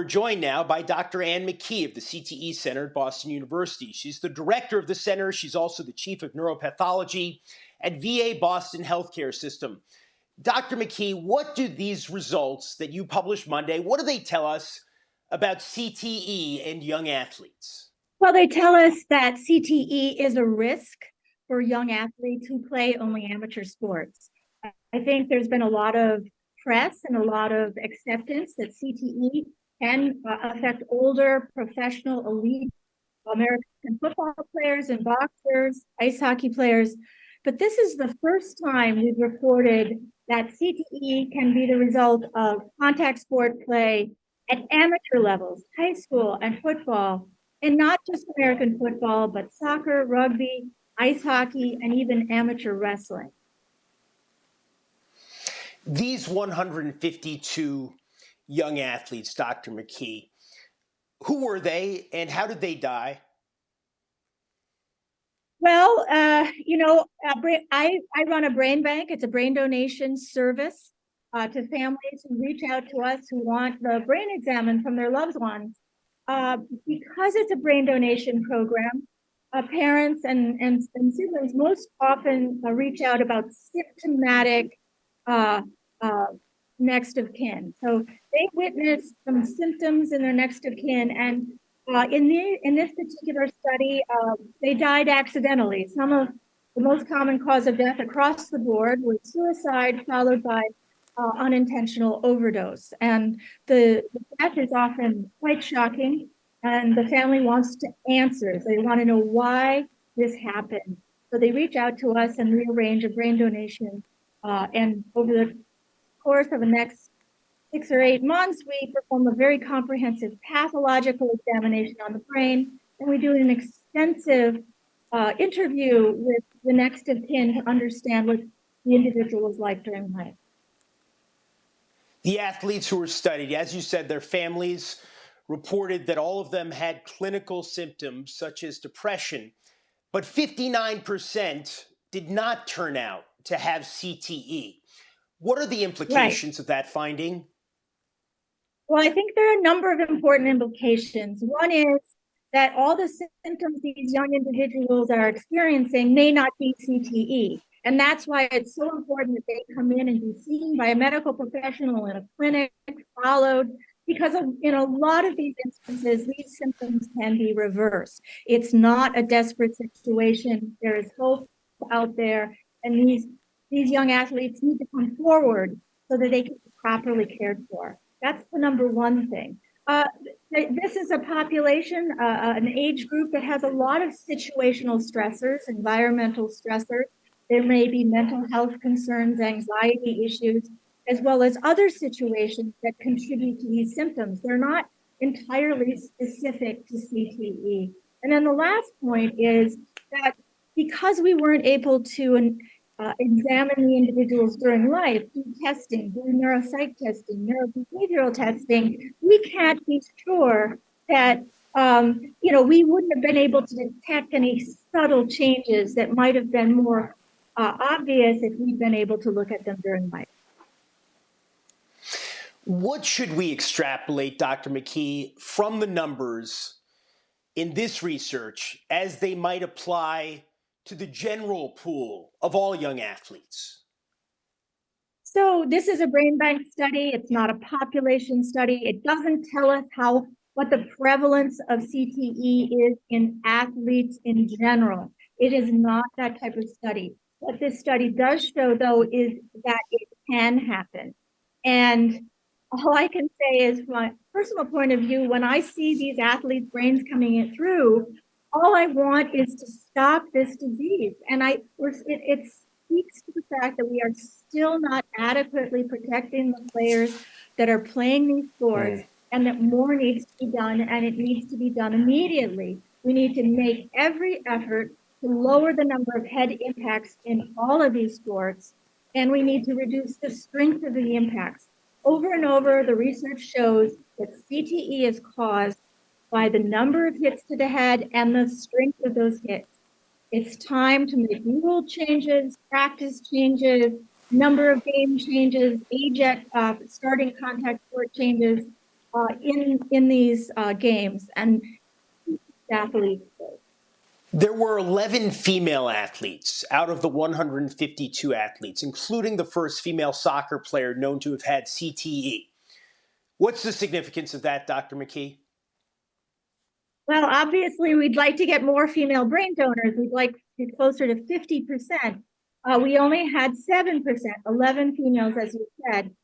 We're joined now by Dr. Ann McKee of the CTE Center at Boston University. She's the director of the center. She's also the chief of neuropathology at VA Boston Healthcare System. Dr. McKee, what do these results that you published Monday, what do they tell us about CTE and young athletes? Well, they tell us that CTE is a risk for young athletes who play only amateur sports. I think there's been a lot of press and a lot of acceptance that CTE can affect older professional elite American football players and boxers, ice hockey players. But this is the first time we've reported that CTE can be the result of contact sport play at amateur levels, high school and football, and not just American football, but soccer, rugby, ice hockey, and even amateur wrestling. These 152 young athletes, Dr. McKee, who were they and how did they die? Well, I run a brain bank. It's a brain donation service to families who reach out to us who want the brain examined from their loved ones. Because it's a brain donation program, parents and siblings most often reach out about symptomatic next of kin. So they witness some symptoms in their next of kin, and in this particular study, they died accidentally. Some of the most common cause of death across the board was suicide followed by unintentional overdose. And the death is often quite shocking, and the family wants to answers. They want to know why this happened. So they reach out to us and rearrange a brain donation. And over the course of the next 6 or 8 months, we perform a very comprehensive pathological examination on the brain, and we do an extensive interview with the next of kin to understand what the individual was like during life. The athletes who were studied, as you said, their families reported that all of them had clinical symptoms such as depression, but 59% did not turn out to have CTE. What are the implications of that finding? Well, I think there are a number of important implications. One is that all the symptoms these young individuals are experiencing may not be CTE. And that's why it's so important that they come in and be seen by a medical professional in a clinic, followed, because in a lot of these instances, these symptoms can be reversed. It's not a desperate situation. There is hope out there, and these young athletes need to come forward so that they can be properly cared for. That's the number one thing. This is a population, an age group that has a lot of situational stressors, environmental stressors. There may be mental health concerns, anxiety issues, as well as other situations that contribute to these symptoms. They're not entirely specific to CTE. And then the last point is that because we weren't able to examine the individuals during life, do testing, do neuropsych testing, neurobehavioral testing, we can't be sure that we wouldn't have been able to detect any subtle changes that might have been more obvious if we'd been able to look at them during life. What should we extrapolate, Dr. McKee, from the numbers in this research as they might apply to the general pool of all young athletes? So this is a brain bank study. It's not a population study. It doesn't tell us what the prevalence of CTE is in athletes in general. It is not that type of study. What this study does show, though, is that it can happen. And all I can say is, from a personal point of view, when I see these athletes' brains coming through, all I want is to stop this disease. And it speaks to the fact that we are still not adequately protecting the players that are playing these sports, and that more needs to be done, and it needs to be done immediately. We need to make every effort to lower the number of head impacts in all of these sports, and we need to reduce the strength of the impacts. Over and over, the research shows that CTE is caused by the number of hits to the head and the strength of those hits. It's time to make rule changes, practice changes, number of game changes, age at starting contact sport changes, in these games and athletes. There were 11 female athletes out of the 152 athletes, including the first female soccer player known to have had CTE. What's the significance of that, Dr. McKee? Well, obviously, we'd like to get more female brain donors. We'd like to get closer to 50%. We only had 7%, 11 females, as you said.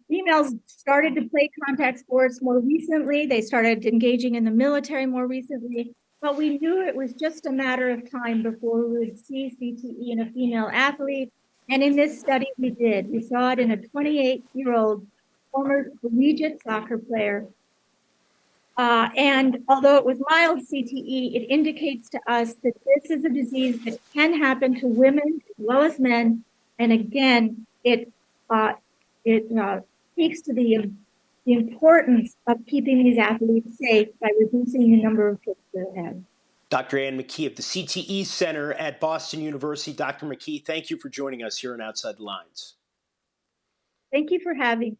Females started to play contact sports more recently. They started engaging in the military more recently. But we knew it was just a matter of time before we would see CTE in a female athlete. And in this study, we did. We saw it in a 28-year-old former collegiate soccer player. And although it was mild CTE, it indicates to us that this is a disease that can happen to women as well as men. And again, it speaks to the importance of keeping these athletes safe by reducing the number of trips they have. Dr. Ann McKee of the CTE Center at Boston University. Dr. McKee, thank you for joining us here on Outside the Lines. Thank you for having me.